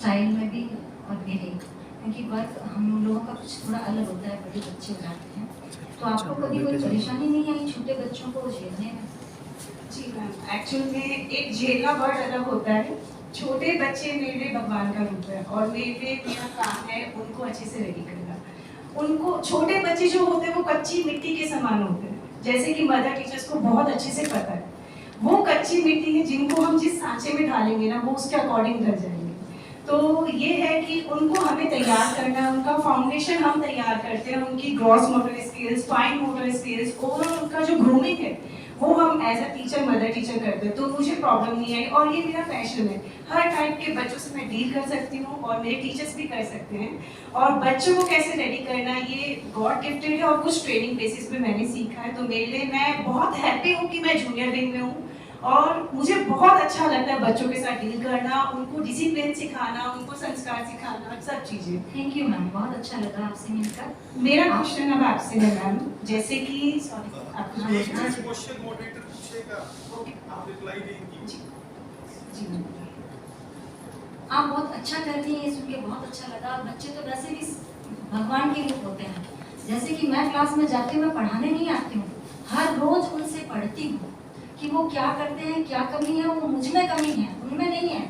Style में भी और मेरे, क्योंकि वर्क हम लोगों का कुछ थोड़ा अलग होता है, बड़े बच्चे हो जाते हैं। तो आपको कभी कोई परेशानी नहीं आई छोटे बच्चों को झेलने में? जी मैम, एक्चुअल में एक झेलना वर्ड अलग होता है। छोटे बच्चे मेरे लिए भगवान का रूप है और मेरा काम है उनको अच्छे से रेडी करना। उनको छोटे बच्चे जो होते हैं वो कच्ची मिट्टी के समान होते हैं, जैसे कि मदर टीचर्स को बहुत अच्छे से पता है। वो कच्ची मिट्टी है जिनको हम जिस सांचे में डालेंगे ना वो उसके अकॉर्डिंग ढल जाएंगे। तो ये है कि उनको हमें तैयार करना है, उनका फाउंडेशन हम तैयार करते हैं, उनकी gross motor skills, fine motor skills, overall उनका जो ग्रूमिंग है वो हम as a teacher, mother teacher करते हैं। तो मुझे प्रॉब्लम नहीं आई और ये मेरा पैशन है। हर टाइप के बच्चों से मैं डील कर सकती हूँ और मेरे टीचर्स भी कर सकते हैं। और बच्चों को कैसे रेडी करना ये गॉड गिफ्टेड है और कुछ ट्रेनिंग बेसिस पे मैंने सीखा है। तो मेरे लिए मैं बहुत हैप्पी हूँ कि मैं जूनियर विंग में हूँ और मुझे बहुत अच्छा लगता है बच्चों के साथ डील करना, उनको डिसिप्लिन सिखाना, उनको संस्कार सिखाना, सब चीजें। थैंक यू मैम, बहुत अच्छा लगा आपसे मिलकर। मेरा क्वेश्चन अब आपसे है मैम, जैसे कि क्वेश्चन मॉडरेटर पूछेगा, आप रिप्लाई देंगी। जी आप बहुत अच्छा कर रही हैं, सुन के बहुत अच्छा लगा। बच्चे तो वैसे भी भगवान के रूप होते हैं। जैसे कि मैं क्लास में जाती हूँ, मैं पढ़ाने नहीं आती हूँ, हर रोज उनसे पढ़ती हूँ कि वो क्या करते हैं, क्या कमी है, वो मुझ में कमी है, उनमें नहीं है।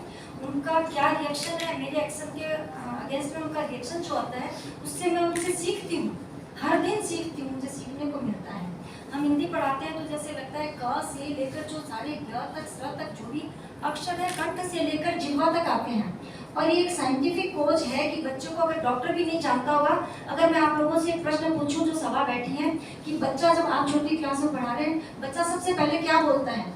उनका क्या रिएक्शन है, मेरे एक्शन के अगेंस्ट में उनका रिएक्शन जो आता है उससे मैं उनसे सीखती हूँ, हर दिन सीखती हूँ, मुझे सीखने को मिलता है। हम हिंदी पढ़ाते हैं तो जैसे लगता है क से लेकर जो सारे ग तक, स तक जो भी अक्षर है, कंठ से लेकर जिह्वा तक आते हैं। और ये एक साइंटिफिक खोज है कि बच्चों को, अगर डॉक्टर भी नहीं जानता होगा, अगर मैं आप लोगों से एक प्रश्न पूछूं जो सभा बैठी है कि बच्चा जब आप छोटी क्लास में पढ़ा रहे हैं, बच्चा सबसे पहले क्या बोलता है?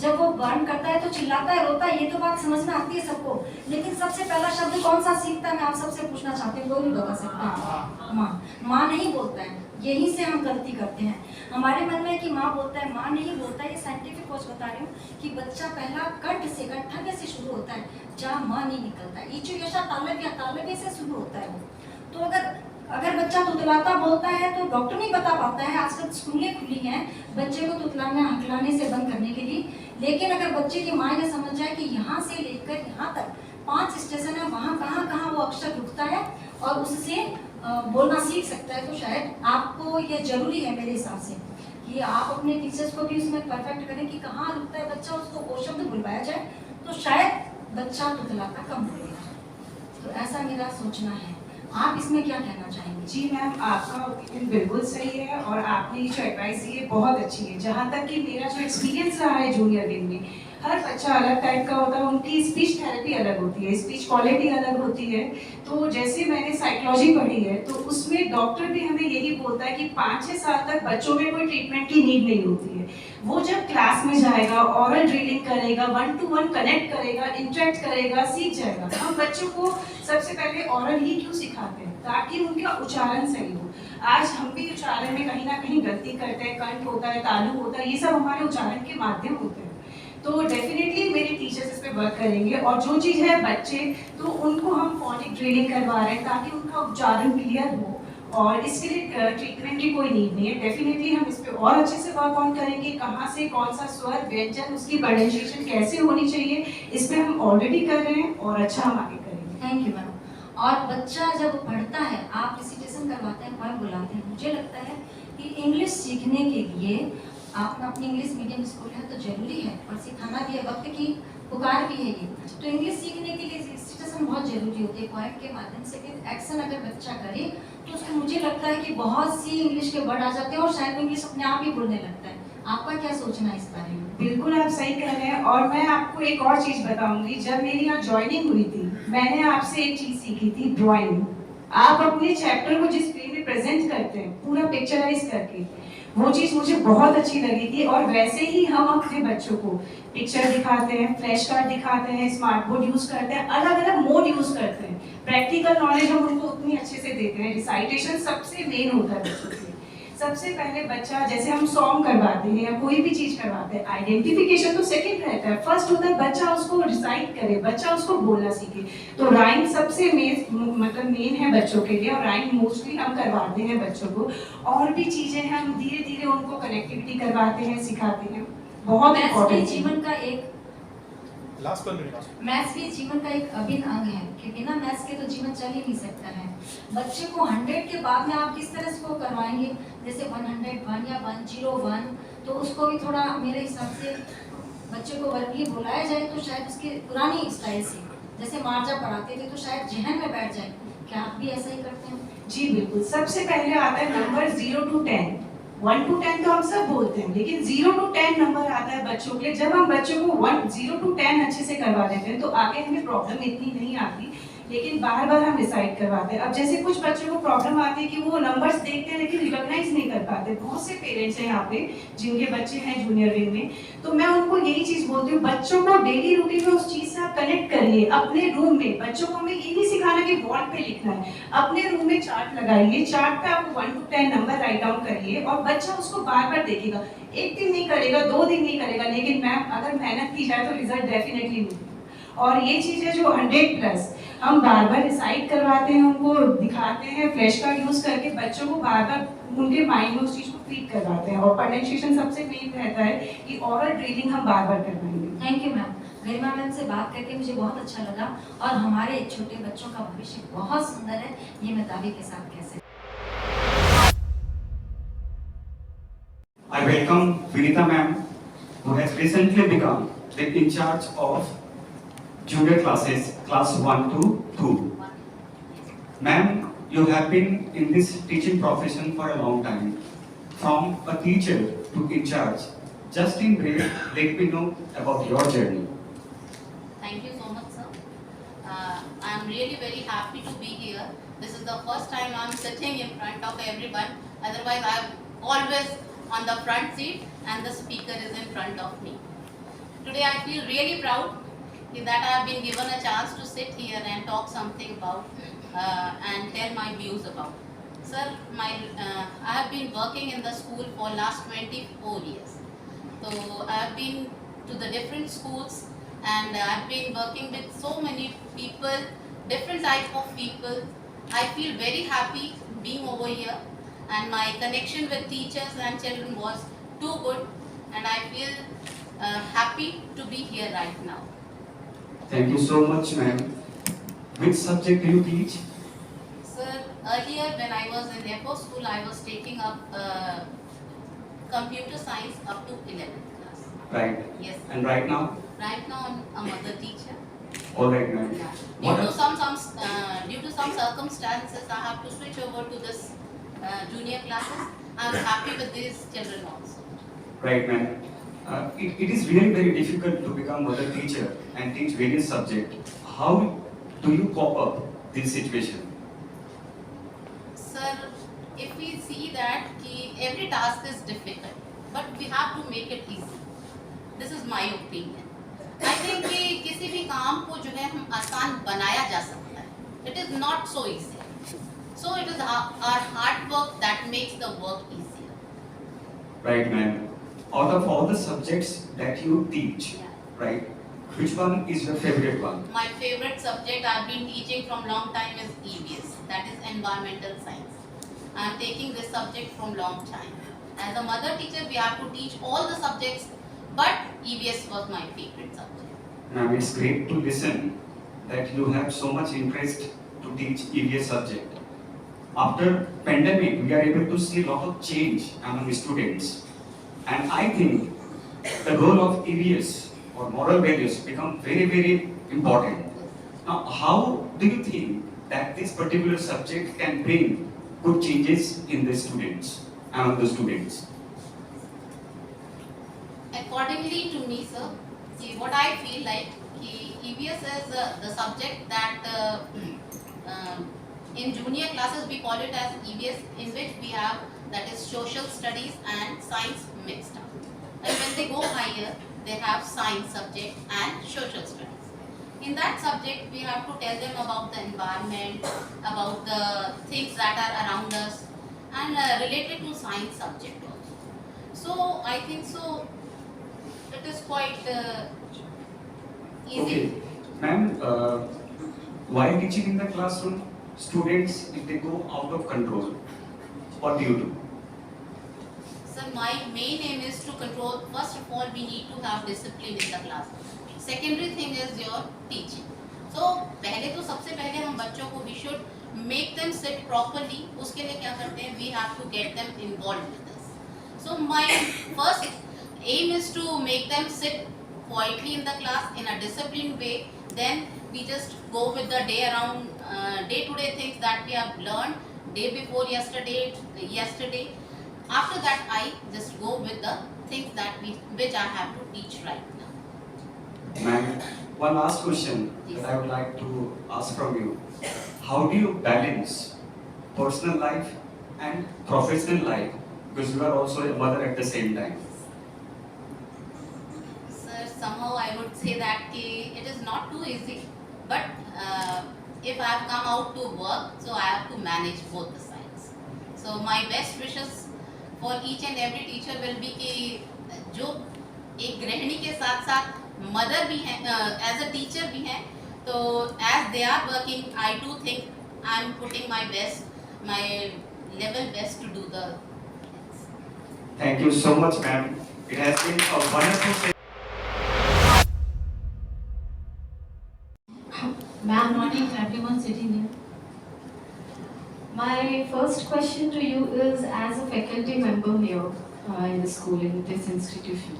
जब वो बर्न करता है तो चिल्लाता है, रोता है, ये तो बात समझ में आती है सबको, लेकिन सबसे पहला शब्द कौन सा सीखता है? मैं आप सबसे पूछना चाहती हूँ, कोई भी बता सकता है? माँ। माँ नहीं बोलता है, यहीं से हम गलती करते हैं। हमारे मन में कि माँ बोलता है, माँ नहीं बोलता है। ये साइंटिफिक खोज बता रही हूँ कि बच्चा पहला कंठ से, कंठन्य से शुरू होता है, जहाँ माँ नहीं निकलता है। ईचु यशा तालव्य, तालव्य से शुरू होता है वो। तो अगर बच्चा तुतलाता बोलता है तो डॉक्टर नहीं बता पाता है। आजकल स्कूलें खुली हैं बच्चे को तुतलाने हकलाने से बंद करने के लिए, लेकिन अगर बच्चे की माँ ये समझ जाए कि यहाँ से लेकर यहाँ तक 5 स्टेशन है, वहाँ कहाँ कहाँ वो अक्षर रुकता है और उससे बोलना सीख सकता है, तो शायद आपको ये जरूरी है मेरे हिसाब से कि आप अपने टीचर्स को भी उसमें परफेक्ट करें कि कहाँ रुकता है बच्चा, उसको वो शब्द बुलवाया जाए तो शायद बच्चा तुतलाता कम होगा। तो ऐसा मेरा सोचना है। आप इसमें क्या कहना चाहेंगे? जी मैम, आपका ओपिनियन बिल्कुल सही है और आपने जो एडवाइस दी है बहुत अच्छी है। जहाँ तक कि मेरा जो एक्सपीरियंस रहा है जूनियर विंग में, हर बच्चा अलग टाइप का होता है, उनकी स्पीच थेरेपी अलग होती है, स्पीच क्वालिटी अलग होती है। तो जैसे मैंने साइकोलॉजी पढ़ी है तो उसमें डॉक्टर भी हमें यही बोलता है कि 5-6 साल तक बच्चों में कोई ट्रीटमेंट की नीड नहीं होती है। वो जब क्लास में जाएगा, ऑरल रीडिंग करेगा, 1 to 1 कनेक्ट करेगा, इंटरेक्ट करेगा, सीख जाएगा। हम बच्चों को सबसे पहले ऑरल ही क्यों सिखाते हैं? ताकि उनका उच्चारण सही हो। आज हम भी उच्चारण में कहीं ना कहीं गलती करते हैं, कंठ होता है, तालु होता है, ये सब हमारे उच्चारण के माध्यम होते हैं। तो डेफिनेटली मेरे टीचर्स इस पे वर्क करेंगे और जो चीज़ है बच्चे, तो उनको हम फोनिक ड्रिलिंग करवा रहे हैं ताकि उनका उच्चारण क्लियर हो और इसके लिए ट्रीटमेंट की कोई नीड नहीं है। डेफिनेटली हम इस पे और अच्छे से वर्क ऑन करेंगे, कहाँ से कौन सा स्वर, व्यंजन, उसकी प्रोनाउंसिएशन कैसे होनी चाहिए, इस पे हम ऑलरेडी कर रहे हैं और अच्छा हम आगे करेंगे। Thank you ma'am. और बच्चा जब पढ़ता है, आप रिसिटेशन करवाते हैं, पॉइंट बुलाते हैं, मुझे लगता है कि इंग्लिश सीखने के लिए आप अपनी इंग्लिश मीडियम स्कूल है तो जरूरी है और सिखाना भी है, वक्त की पुकार भी है ये। तो इंग्लिश सीखने के लिए रिसिटेशन बहुत जरूरी होती है। पॉइंट के माध्यम से भी एक्शन अगर बच्चा करे तो उसको, मुझे लगता है कि बहुत सी इंग्लिश के वर्ड आ जाते हैं और शायद इंग्लिश अपने आप ही बोलने लगता है। आपका क्या सोचना है इस बारे में? बिल्कुल आप सही कह रहे हैं और मैं आपको एक और चीज बताऊंगी। जब मेरी यहाँ ज्वाइनिंग हुई थी, मैंने आपसे एक चीज सीखी थी, ड्राइंग। आप अपने चैप्टर को जिस वे में प्रेजेंट करते हैं, पूरा पिक्चराइज करके, वो चीज मुझे बहुत अच्छी लगी थी। और वैसे ही हम अपने बच्चों को पिक्चर दिखाते हैं, फ्लैश कार्ड दिखाते हैं, स्मार्ट बोर्ड यूज करते हैं, अलग अलग मोड यूज करते हैं। प्रैक्टिकल नॉलेज हम उनको उतनी अच्छे से देते हैं। रिसाइटेशन सबसे मेन होता है बच्चों के। सबसे पहले बच्चा, जैसे हम सॉन्ग करवाते हैं या कोई भी चीज करवाते हैं, आइडेंटिफिकेशन तो सेकंड रहता है, फर्स्ट होता है बच्चा उसको रिसाइट करे, बच्चा उसको बोलना सीखे। तो राइम सबसे मेन है बच्चों के लिए और राइम मोस्टली हम करवाते हैं बच्चों को। और भी चीजें हम धीरे धीरे उनको कनेक्टिविटी करवाते हैं, सिखाते हैं। बहुत इम्पोर्टेंट जीवन का एक Last 1 minute. मैथ्स भी जीवन का एक अभिन्न अंग है कि बिना मैथ्स के तो जीवन चल ही नहीं सकता है। बच्चे को 100 के बाद में आप किस तरह से वो करवाएंगे, जैसे 101 या 101, तो उसको भी थोड़ा मेरे हिसाब से बच्चे को वर्गीय बुलाया जाए तो शायद उसके पुरानी स्टाइल से जैसे मार्जा पढ़ाते थे तो शायद जहन में बैठ जाए। क्या आप भी ऐसा ही करते हैं? जी बिल्कुल। सबसे पहले आता है नंबर 0 to 10। 1 to 10 तो हम सब बोलते हैं, लेकिन 0 to 10 नंबर आता है बच्चों के लिए। जब हम बच्चों को 0 to 10 अच्छे से करवा देते हैं तो आगे हमें प्रॉब्लम इतनी नहीं आती, लेकिन बार बार हम डिसाइड करवाते हैं। अब जैसे कुछ बच्चों को प्रॉब्लम आती है कि वो नंबर्स देखते हैं लेकिन रिकॉग्नाइज नहीं कर पाते। बहुत से पेरेंट्स हैं यहाँ पे जिनके बच्चे हैं जूनियर विंग में, तो मैं उनको यही चीज बोलती हूँ, बच्चों को डेली रूटीन में उस चीज से आप कनेक्ट करिए। अपने रूम में बच्चों को हमें ये नहीं सिखाना कि वॉल पे लिखना है, अपने रूम में चार्ट लगाइए, चार्ट पे आप 1 to 10 नंबर राइट डाउन करिए और बच्चा उसको बार बार देखेगा। एक दिन नहीं करेगा, 2 दिन नहीं करेगा, लेकिन मैम अगर मेहनत की जाए तो रिजल्ट डेफिनेटली मिलेगा। और ये चीज है जो 100+ हम बार बार डिसाइड करवाते हैं, उनको दिखाते हैं, फ्लैश कार्ड यूज करके बच्चों को बार बार उनके माइंड में उस चीज को फीड करवाते हैं। और प्रोनाउंसिएशन सबसे मेन रहता है कि ओरल रीडिंग हम बार बार करवाएंगे। Thank you ma'am. Garima ma'am से बात करके मुझे बहुत अच्छा लगा और हमारे छोटे बच्चों का भविष्य बहुत सुंदर है, ये मैं दावे के साथ कह सकती हूँ। I welcome Vinita ma'am, who has recently become the in charge of junior classes, class 1 to 2. Ma'am, you have been in this teaching profession for a long time. From a teacher to in charge, just in brief, let me know about your journey. Thank you so much, sir. I am really very happy to be here. This is the first time I am sitting in front of everyone. Otherwise, I am always on the front seat and the speaker is in front of me. Today, I feel really proud that I have been given a chance to sit here and talk something about and tell my views about. Sir, I have been working in the school for last 24 years. So I have been to the different schools and I have been working with so many people, different type of people. I feel very happy being over here and my connection with teachers and children was too good and I feel happy to be here right now. Thank you so much, ma'am. Which subject do you teach? Sir, earlier when I was in FO school, I was taking up computer science up to 11th class. Right. Yes. And right now? Right now I'm a mother teacher. All right, ma'am. Yeah. What Due to some circumstances, I have to switch over to this junior classes. I'm happy with these children also. Right, ma'am. It is really very difficult to become mother teacher and teach various subjects. How do you cope up this situation? Sir, if we see that every task is difficult, but we have to make it easy. This is my opinion. I think कि किसी भी काम को जो है हम आसान बनाया जा सकता है. It is not so easy. So it is our hard work that makes the work easier. Right, ma'am. Out of all the subjects that you teach, Yeah. right, which one is your favorite one? My favorite subject I've been teaching from long time is EVS, that is environmental science. I'm taking this subject from long time. As a mother teacher, we have to teach all the subjects, but EVS was my favorite subject. Ma'am, it's great to listen that you have so much interest to teach EVS subject. After pandemic, we are able to see a lot of change among students. And I think the role of EVS or moral values become very, very important. Now, how do you think that this particular subject can bring good changes in the students, among the students? Accordingly to me, sir, what I feel like EVS is the subject that in junior classes we call it as EVS, in which we have that is social studies and science mixed up. And when they go higher, they have science subject and social studies. In that subject, we have to tell them about the environment, about the things that are around us, and related to science subject also. So I think so. It is quite easy. Okay. Ma'am, while teaching in the classroom, students, if they go out of control, what do you do? So my main aim is to control. First of all, we need to have discipline in the class. Secondary thing is your teaching. So पहले तो सबसे पहले हम बच्चों को we should make them sit properly. उसके लिए क्या करते हैं? We have to get them involved with this. So my first aim is to make them sit quietly in the class in a disciplined way. Then we just go with the day-to-day things that we have learned day before yesterday. After that, I just go with the things which I have to teach right now. Ma'am, one last question that I would like to ask from you. How do you balance personal life and professional life? Because you are also a mother at the same time. Sir, somehow I would say that it is not too easy. But if I have come out to work, so I have to manage both the sides. So my best wishes for each and every teacher will be कि जो एक गृहिणी के साथ साथ mother भी हैं, as a teacher भी हैं, तो as they are working, I do think I am putting my best, my level best to do the things. Thank you so much, ma'am. It has been a wonderful session. Ma'am, Morning to everyone sitting here. my first question to you is, as a faculty member here in the school, in this institution,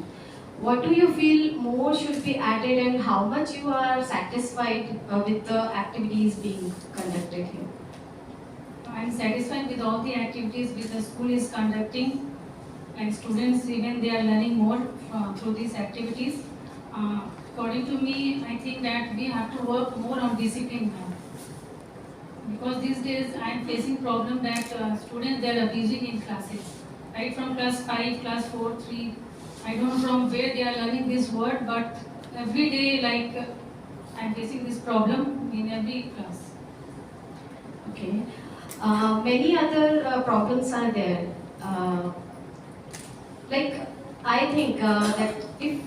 what do you feel more should be added and how much you are satisfied with the activities being conducted here? I am satisfied with all the activities which the school is conducting, and students even they are learning more through these activities. According to me, I think that we have to work more on discipline now. Because these days I am facing problem that students they are abusing in classes, right from class 5, class 4, 3. I don't know from where they are learning this word, but every day I am facing this problem in every class. Okay. Many other problems are there. I think that if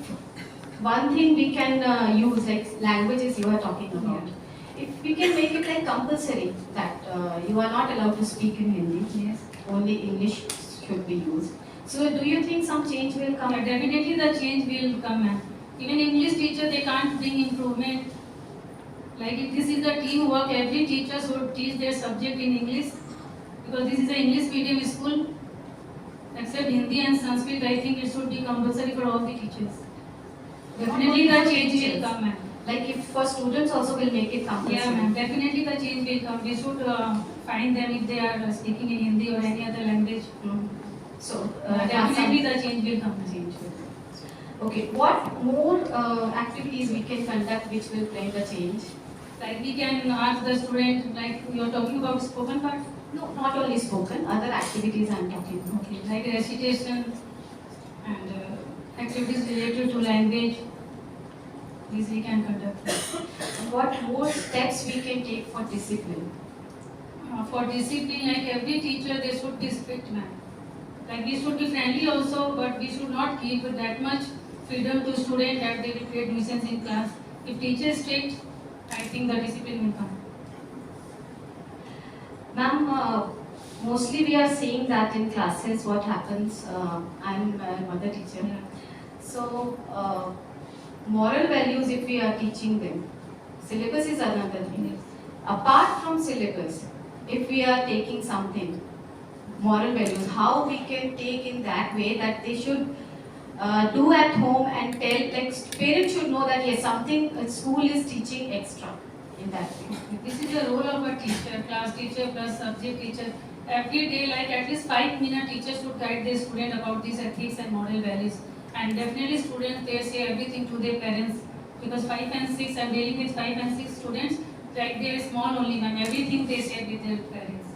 one thing we can use, like languages you are talking about, if we can make it like compulsory that you are not allowed to speak in Hindi, Yes. only English should be used. So do you think some change will come? Definitely the change will come. Ma'am. Even English teacher they can't bring improvement. Like if this is the teamwork, every teacher should teach their subject in English, because this is an English medium school. Except Hindi and Sanskrit, I think it should be compulsory for all the teachers. Definitely the change will come, ma'am. Like if for students also will make it compulsory. Yeah, ma'am. Definitely the change will come. We should find them if they are speaking in Hindi or any other language. Mhm. So there are some Definitely the change will come. change. Okay, what more activities we can conduct which will bring the change? Like we can ask the student, like you are talking about spoken part. No, not only spoken, other activities I'm talking about. Okay, like recitation and activities related to language. These we can conduct. What more steps we can take for discipline? For discipline, like every teacher, they should be strict, ma'am. Like we should be friendly also, but we should not give that much freedom to students that they will create nuisance in class. If teacher is strict, I think the discipline will come. Ma'am, mostly we are seeing that in classes what happens, I'm a mother teacher. So, moral values if we are teaching them, syllabus is another thing. Apart from syllabus, if we are taking something, moral values, how we can take in that way that they should do at home and tell, like parents should know that yes, something school is teaching extra in that way. This is the role of a teacher, class teacher plus subject teacher. Every day, like at least 5 minutes, teacher should guide their student about these ethics and moral values. And definitely students, they say everything to their parents. Because 5 and 6, I'm dealing with 5 and 6 students, like they are small only, ma'am. Everything they say with their parents.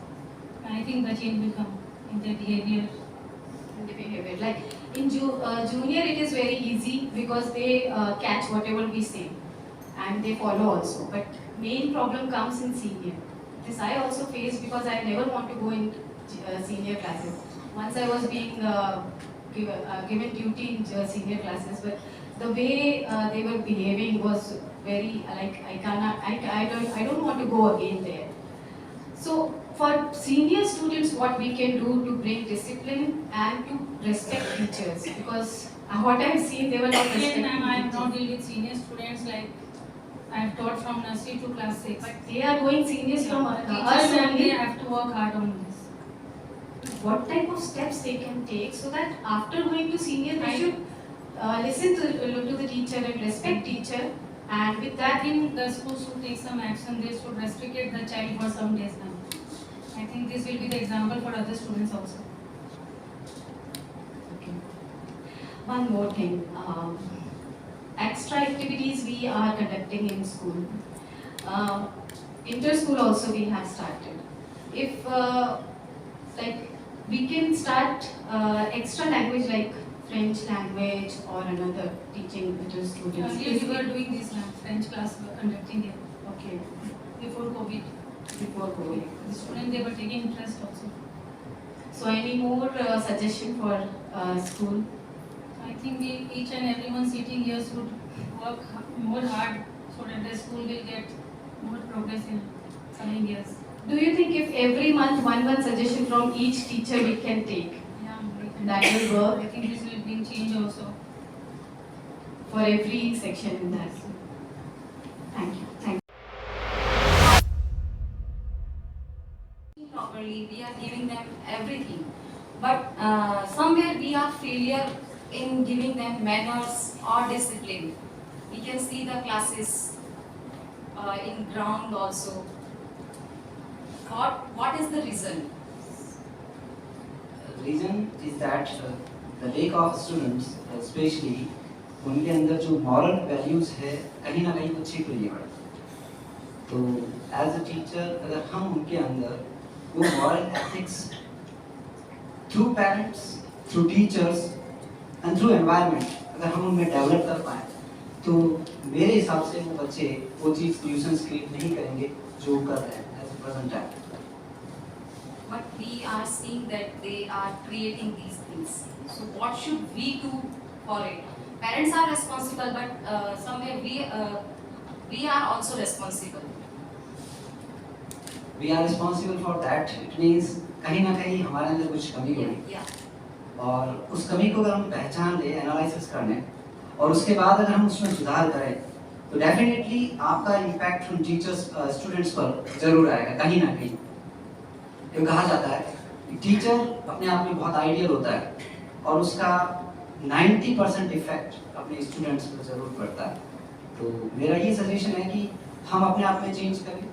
And I think the change will come in their behavior. In the behavior, like in junior it is very easy because they catch whatever we say and they follow also. But main problem comes in senior. This I also face because I never want to go in senior classes. Once I was being given duty in senior classes, but the way they were behaving was very like I don't want to go again there. So for senior students, what we can do to bring discipline and to respect teachers, because what I've seen, they were not Again, respecting ma'am, I have not teachers. dealt with senior students, like I have taught from nursery to class 6. But they are going seniors from us Teachers and only. they have to work hard on this. What type of steps they can take so that after going to senior, they Right. should listen to the teacher and respect teacher, and with I that, think the school should take some action. They should restrict the child for some days now. I think this will be the example for other students also. okay. One more thing. Extra activities we are conducting in school. Inter-school also we have started. If like we can start extra language like French language or another teaching to students. Earlier we were doing this French class, we were conducting it Okay, before COVID. before COVID. The students, they were taking interest also. So any more suggestion for school? I think we, each and everyone sitting here should work more hard so that the school will get more progress in coming years. Do you think if every month one suggestion from each teacher we can take, Yeah, we can- that will work I think this will bring change also. for every section in that? Thank you. Thank properly, we are giving them everything. But somewhere we are failure in giving them manners or discipline. We can see the classes in ground also. What is the reason? Reason is that the lack of students, especially उनके अंदर जो moral values है कहीं ना कहीं वो छिप रही है। तो as a teacher अगर हम उनके अंदर वो moral ethics through parents, through teachers and through environment अगर हम उनमें develop कर पाए तो मेरे हिसाब से वो बच्चे वो चीज़ nuisance create नहीं करेंगे जो कर रहे हैं as a present time. But we are seeing that they are creating these things. So what should we do for it? Parents are responsible, but somewhere we are also responsible. We are responsible for that. It means कहीं ना कहीं हमारे अंदर कुछ कमी होगी Yeah. और उस कमी को अगर हम पहचान ले, एनालिसिस कर लें और उसके बाद अगर हम उसमें सुधार करें तो डेफिनेटली आपका इम्पैक्ट उन टीचर्स स्टूडेंट्स पर जरूर आएगा कहीं ना कहीं। ये कहा जाता है कि टीचर अपने आप में बहुत आइडियल होता है और उसका 90% इफेक्ट अपने स्टूडेंट्स पर जरूर पड़ता है। तो मेरा ये सजेशन है कि हम अपने आप में चेंज करें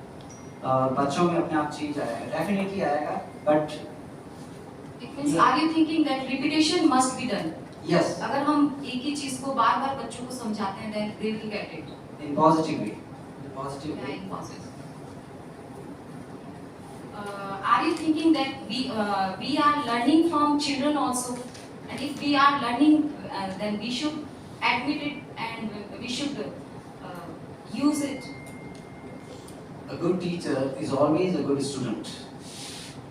और बच्चों में अपने आप चेंज आएगा, डेफिनेटली आएगा, but It means are you thinking that repetition must be done? Yes अगर हम एक ही चीज को बार बार बच्चों को समझाते हैं then they will get it. In positive way, positive Yeah, way. in positive. Are you thinking that we are learning from children also, and if we are learning, then we should admit it and we should use it. A good teacher is always a good student.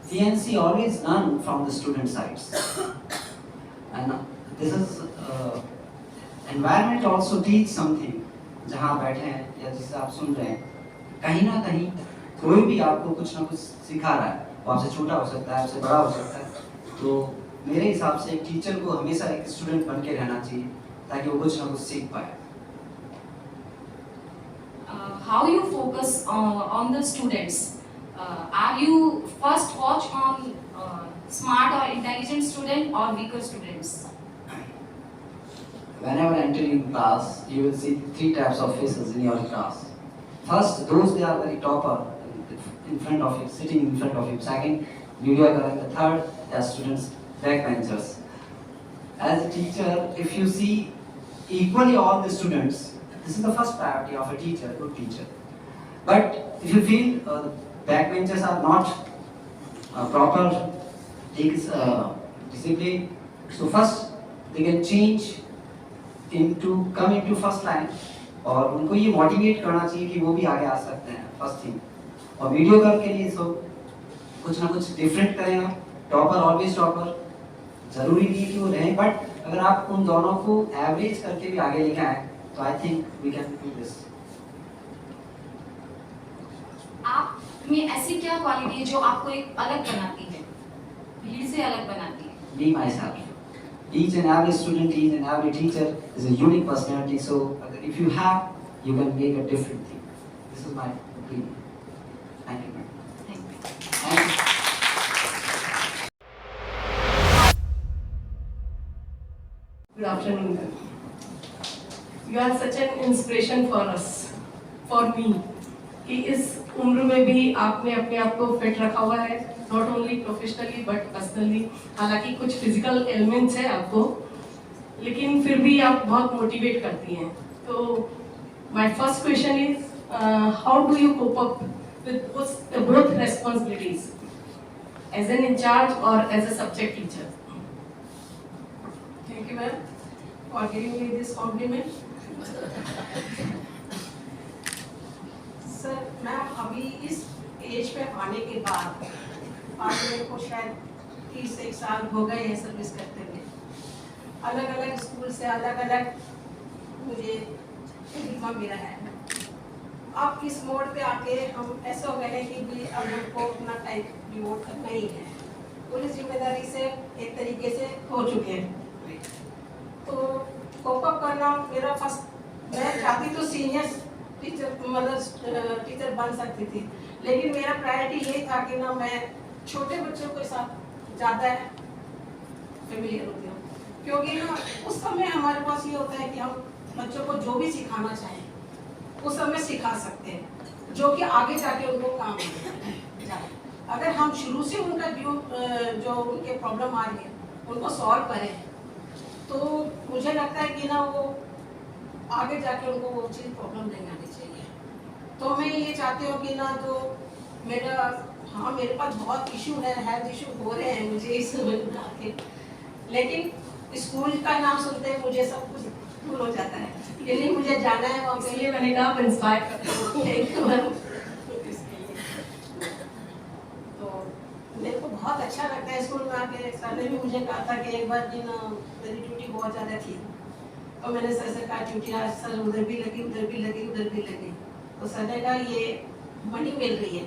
CNC always learn from the student sides. And this is environment also teach something. जहाँ बैठे हैं या जिसे आप सुन रहे हैं, कहीं ना कहीं कोई भी आपको कुछ ना कुछ सिखा रहा है। वो आपसे छोटा हो सकता है, आपसे बड़ा हो सकता है। तो मेरे हिसाब से एक टीचर को हमेशा एक स्टूडेंट बन के रहना चाहिए ताकि वो कुछ ना कुछ सीख पाए। How you focus on the students? Are you first watch on smart or intelligent student or weaker students? Whenever entering class, you will see three types of faces in your class. First, those they are very topper in front of you, sitting in front of you. Second, mediocre, and the third, they are students, backbenchers. As a teacher, if you see equally all the students, this is the first priority of a teacher, a good teacher. But if you feel backbenchers are not proper, discipline, so first they can change come into first line और उनको ये motivate करना चाहिए कि वो भी आगे आ सकते हैं फर्स्ट थिंग। और वीडियो कॉल के लिए सब कुछ ना कुछ डिफरेंट करेगा। टॉपर ऑलवेज टॉपर जरूरी नहीं है कि वो रहें, बट अगर आप उन दोनों को एवरेज करके भी आगे लेके आए तो I think we can do this. आप में ऐसी क्या क्वालिटी है जो आपको एक अलग बनाती है, भीड़ से अलग बनाती है? Be myself. Each and every student, each and every teacher is a unique personality. So if you have, you can make a different thing. This is my opinion. Thank you, madam. Thank you. Thank you. Good afternoon, ma'am. You are such an inspiration for us, for me. कि इस उम्र में भी आपने अपने आप को fit रखा हुआ है, not only professionally but personally. हालांकि कुछ फिजिकल एलिमेंट्स है आपको, लेकिन फिर भी आप बहुत मोटिवेट करती हैं। तो my first question is how do you cope up with both responsibilities as an in-charge और as a subject teacher? Thank you, ma'am, for giving me this compliment. Sir, ma'am अभी इस एज पे आने के बाद आज मेरे को शायद 31 साल हो गए हैं सर्विस करते हुए। अलग अलग स्कूल से अलग अलग मुझे डिप्लोमा मिला है। अब इस मोड़ पे आके हम ऐसा हो गए हैं कि भी अब हमको अपना टाइम डिवोट करना ही है। पूरी जिम्मेदारी से एक तरीके से हो चुके हैं। तो कोप अप करना मेरा फर्स्ट, मैं चाहती तो सीनियर टीचर मतलब टीचर बन सकती थी, लेकिन मेरा प्रायोरिटी ये था कि ना मैं छोटे बच्चों के साथ ज़्यादा फेमिलियर होती हूँ, क्योंकि ना उस समय हमारे पास ये होता है कि हम बच्चों को जो भी सिखाना चाहें उस समय सिखा सकते हैं, जो कि आगे जाके उनको काम जाए। अगर हम शुरू से उनका जो उनके प्रॉब्लम आ रही है उनको सॉल्व करें तो मुझे लगता है कि ना वो आगे जाके उनको वो चीज़ प्रॉब्लम नहीं आनी चाहिए। तो मैं ये चाहती हूँ कि ना जो मेरा, हाँ मेरे पास बहुत इशू है, हेल्थ इशू हो रहे हैं मुझे इस समय के, लेकिन स्कूल का नाम सुनते हैं मुझे सब कुछ भूल हो जाता है, इसलिए मुझे जाना है वहाँ पे। इसलिए मैंने कहा आप इंस्पायर करते मेरे को बहुत अच्छा लगता है स्कूल में आके। सर ने भी मुझे कहा था कि एक बार दिन मेरी ड्यूटी बहुत ज़्यादा थी और मैंने सर से कहा ड्यूटी आज सर उधर भी लगी उधर भी लगी उधर भी लगी, तो सर ने कहा ये मनी मिल रही है।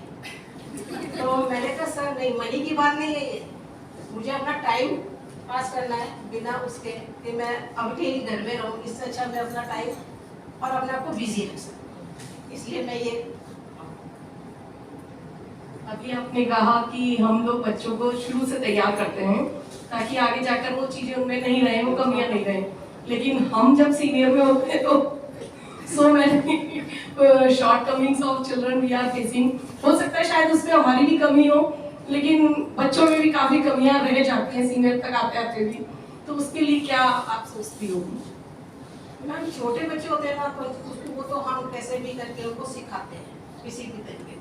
तो मैंने कहा सर नहीं, मनी की बात नहीं है ये, मुझे अपना टाइम पास करना है बिना उसके कि मैं अकेले घर में रहूँ, इससे अच्छा मैं अपना टाइम और अपने आप को बिजी रख सकूँ, इसलिए मैं ये। अभी आपने कहा कि हम लोग बच्चों को शुरू से तैयार करते हैं ताकि आगे जाकर वो चीजें उनमें नहीं रहे, वो कमियां नहीं रहे, लेकिन हम जब सीनियर में होते हैं तो so many shortcomings of children we are facing. हो सकता है शायद उसमें हमारी भी कमी हो, लेकिन बच्चों में भी काफी कमियां रह जाती हैं सीनियर तक आते आते भी। तो उसके लिए क्या आप सोचती हो? मैम छोटे बच्चे होते हैं ना तो वो तो हम कैसे भी करके उनको सिखाते हैं किसी भी तरीके।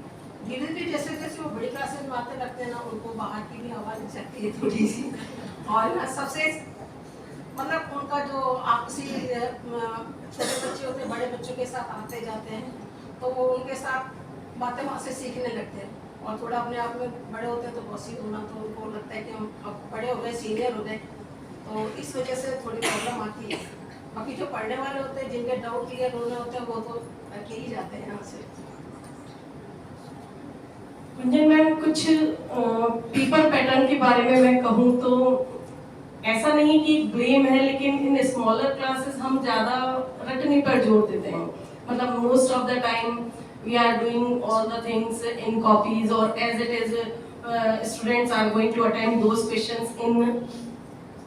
धीरे धीरे जैसे जैसे वो बड़ी क्लासेस में आते लगते हैं ना, उनको बाहर की भी आवाज़ लगती है थोड़ी सी, और ना सबसे मतलब उनका जो आपसी छोटे बच्चे होते हैं बड़े बच्चों के साथ आते जाते हैं तो वो उनके साथ बातें वहाँ से सीखने लगते हैं, और थोड़ा अपने आप में बड़े होते हैं तो बॉसी होना, तो उनको लगता है कि हम अब बड़े हो गए, सीनियर हो गए, तो इस वजह से थोड़ी प्रॉब्लम आती है। बाकी जो पढ़ने वाले होते हैं जिनके डाउट क्लियर होने होते हैं वो तो करके ही जाते हैं यहाँ से। गुंजन मैम, कुछ पेपर पैटर्न के बारे में मैं कहूँ तो ऐसा नहीं कि ब्लेम है, लेकिन इन स्मॉलर क्लासेस हम ज़्यादा रटने पर जोर देते हैं। मतलब most of the time we are doing all the things in copies, और as it is students are going to attend those questions in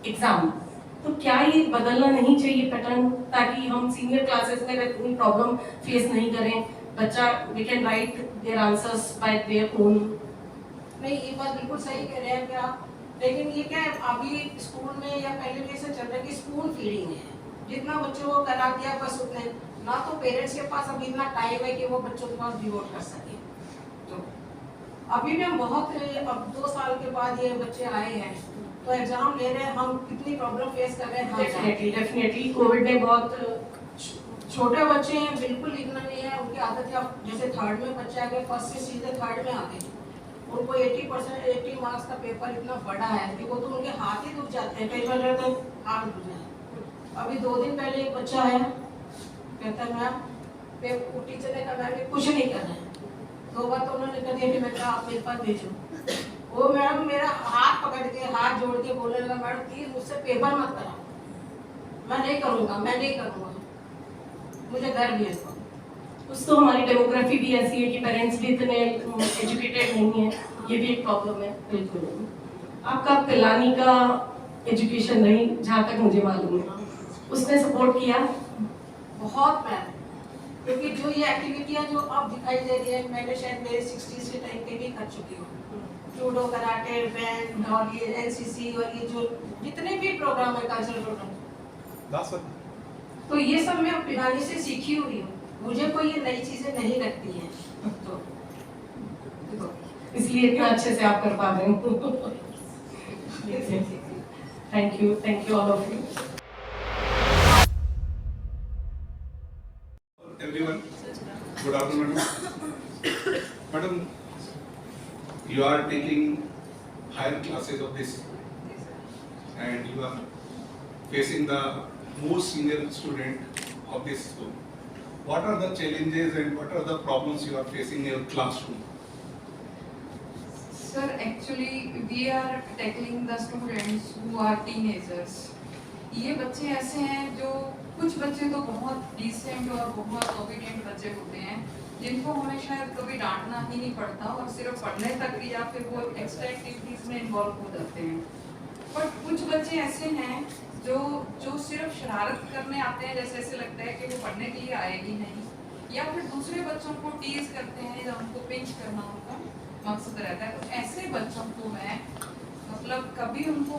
exam. तो क्या ये बदलना नहीं चाहिए पैटर्न, ताकि हम सीनियर क्लासेस में इतनी प्रॉब्लम फेस नहीं करें? बच्चा we can write their answers by their own। नहीं, ये बात बिल्कुल सही कह रहे हैं कि आप, लेकिन ये क्या है अभी स्कूल में या पहले भी ऐसा चल रहा है कि स्कूल फीडिंग है, जितना बच्चों को करा दिया बस उतने, ना तो पेरेंट्स के पास अभी इतना टाइम है कि वो बच्चों के पास डिवोट कर सके। तो अभी भी हम बहुत, अब 2 साल के बाद ये बच्चे आए हैं तो एग्जाम ले रहे हैं, हम कितनी प्रॉब्लम फेस कर रहे हैं। डेफिनेटली कोविड ने बहुत, छोटे बच्चे हैं बिल्कुल लिखना नहीं है उनकी आदत है। जैसे 3rd में बच्चे आ गए, 1st से सीधे 3rd में आ गए, उनको 80 मार्क्स का पेपर इतना बड़ा है कि वो तो उनके हाथ ही दुख जाते हैं, कई बार रहते हैं हाथ दुख जाए। अभी 2 दिन पहले एक बच्चा है, कहता है मैम टीचर ने कहा मैम कुछ नहीं कर रहे हैं, 2 बार तो उन्होंने कर दिया कि मैं कहा आप मेरे पास भेजो। वो मैडम मेरा हाथ पकड़ के हाथ जोड़ के बोलने लगा, मैडम प्लीज मुझसे पेपर मत कराओ, मैं नहीं करूँगा, मैं नहीं करूँगा, मुझे घर भेज दो। कुछ तो हमारी डेमोग्राफी भी ऐसी है कि पेरेंट्स भी इतने एजुकेटेड नहीं है, ये भी एक प्रॉब्लम है। बिल्कुल आपका पिलानी का एजुकेशन नहीं, जहाँ तक मुझे मालूम है, उसने सपोर्ट किया बहुत मैम, क्योंकि जो ये एक्टिविटियाँ जो अब दिखाई दे रही है, मैंने शायद मेरे 60s के टाइम पे भी कर चुकी हूँ। जूडो, कराटे, बैंड और ये एनसीसी और ये जो जितने भी प्रोग्राम है कल्चरल प्रोग्राम, तो ये सब मैं पिलानी से सीखी हुई हूँ। मुझे कोई ये नई चीजें नहीं लगती हैं, तो इसलिए इतना अच्छे से आप कर पा रहे हो। Thank you all of you. Everyone, good afternoon, madam. Madam, you are taking higher classes of this, and you are facing the most senior student of this school. What are the challenges and what are the problems you are facing in your classroom? Sir, actually we are tackling the students who are teenagers. ये बच्चे ऐसे हैं जो कुछ बच्चे तो बहुत decent और बहुत ओबीडिएंट बच्चे होते हैं, जिनको हमें शायद कभी डांटना ही नहीं पड़ता और सिर्फ पढ़ने तक या फिर वो एक्स्ट्रा एक्टिविटीज में इन्वॉल्व हो जाते हैं। बट कुछ बच्चे ऐसे हैं जो सिर्फ शरारत करने आते हैं, जैसे ऐसे लगता है कि वो पढ़ने के लिए आए ही नहीं, या फिर दूसरे बच्चों को टीज करते हैं या उनको पिंच करना उनका मकसद रहता है। तो ऐसे बच्चों को मैं मतलब कभी उनको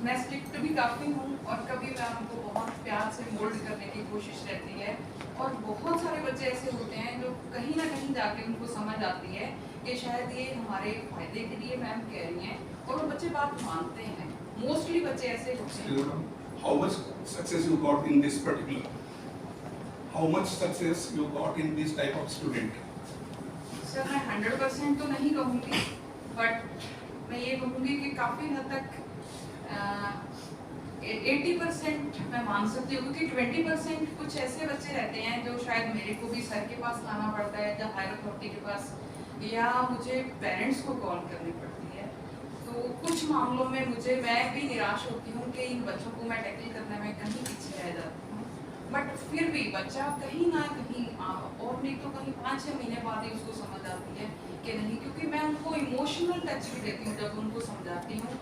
मैं स्ट्रिक्ट भी काफ़ी हूँ और कभी मैं उनको बहुत प्यार से मोल्ड करने की कोशिश रहती है। और बहुत सारे बच्चे ऐसे होते हैं जो कहीं ना कहीं जाके उनको समझ आती है कि शायद ये हमारे फायदे के लिए मैम कह रही हैं, और वो बच्चे बात मानते हैं। मोस्टली बच्चे ऐसे होते हैं। How much success you got in this particular? How much success you got in this type of student? Sir मैं 100% तो नहीं कहूँगी, बट मैं ये कहूँगी कि काफ़ी हद तक 80% मैं मान सकती हूँ, क्योंकि 20% कुछ ऐसे बच्चे रहते हैं जो शायद मेरे को भी सर के पास आना पड़ता है या हायर अथॉरिटी के पास, या मुझे पेरेंट्स को कॉल करनी पड़ती है। तो कुछ मामलों में मैं भी निराश होती हूँ कि इन बच्चों को मैं टैकल करने में कहीं पीछे रह जाती हूँ। बट फिर भी बच्चा कहीं ना कहीं और नहीं तो कहीं 5-6 महीने बाद ही उसको समझ आती है कि नहीं, क्योंकि मैं उनको इमोशनल टच भी देती हूँ जब उनको समझाती हूँ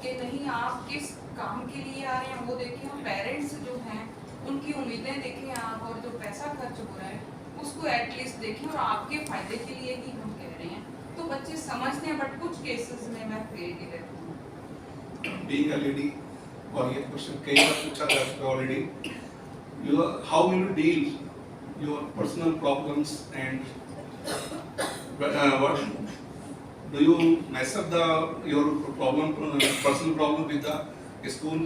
कि नहीं आप किस काम के लिए आ रहे हैं वो देखें, और पेरेंट्स जो हैं उनकी उम्मीदें देखें आप, और जो पैसा खर्च हो रहा है उसको एटलीस्ट देखें, और आपके फायदे के लिए ही हम कह रहे हैं। तो बच्चे समझते हैं, बट कुछ केसेस में मैं फेल ही रहती हूँ। Being a lady, और ये क्वेश्चन कई बार पूछा जा चुका already, how will you deal your personal problems and what do you mess up your personal problem with the school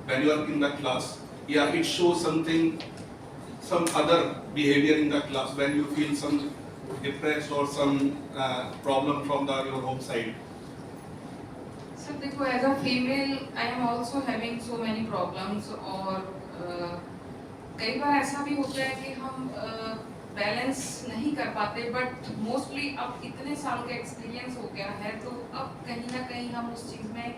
when you are in the class? Yeah, it shows some other behavior in the class when you feel some depressed or some problem from your home side. Sir देखो, as a female I am also having so many problems, और कई बार ऐसा भी होता है कि हम balance नहीं कर पाते, बट मोस्टली अब इतने साल का एक्सपीरियंस हो गया है तो अब कहीं ना कहीं हम उस चीज़ में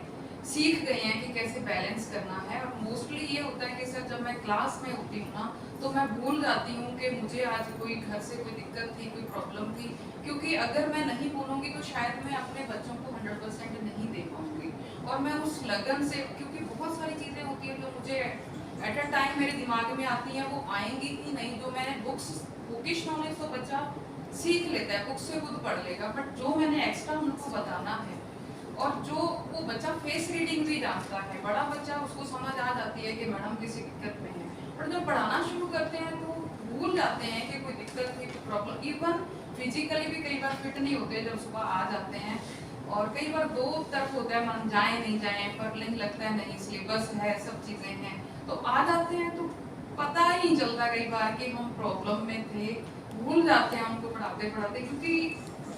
सीख गए हैं कि कैसे बैलेंस करना है। और मोस्टली ये होता है कि सर जब मैं क्लास में होती हूँ ना तो मैं भूल जाती हूँ कि मुझे आज कोई घर से कोई दिक्कत थी, कोई प्रॉब्लम थी, क्योंकि अगर मैं नहीं बोलूँगी तो शायद मैं अपने बच्चों को 100% नहीं दे पाऊँगी। और मैं उस लगन से, क्योंकि बहुत सारी चीज़ें होती हैं जो मुझे एट अ टाइम मेरे दिमाग में आती हैं, वो आएंगी ही नहीं। जो मैंने बुकिश नॉलेज तो बच्चा सीख लेता है, बुक से खुद पढ़ लेगा, बट जो मैंने एक्स्ट्रा उनको बताना है, और जो वो बच्चा फेस रीडिंग भी जानता है, बड़ा बच्चा उसको समझ आ जाती है कि मैडम किसी दिक्कत में है, और जब पढ़ाना शुरू करते हैं तो भूल जाते हैं कि कोई दिक्कत थी, कोई प्रॉब्लम। इवन फिजिकली भी कई बार फिट नहीं होते जब सुबह आ जाते हैं, और कई बार दो तरफ होता है, मन जाए नहीं जाए, पर नहीं लगता है नहीं सिलेबस है, सब चीज़ें हैं, तो आ जाते हैं तो पता ही नहीं चलता कई बार कि हम प्रॉब्लम में थे, भूल जाते हैं उनको पढ़ाते पढ़ाते, क्योंकि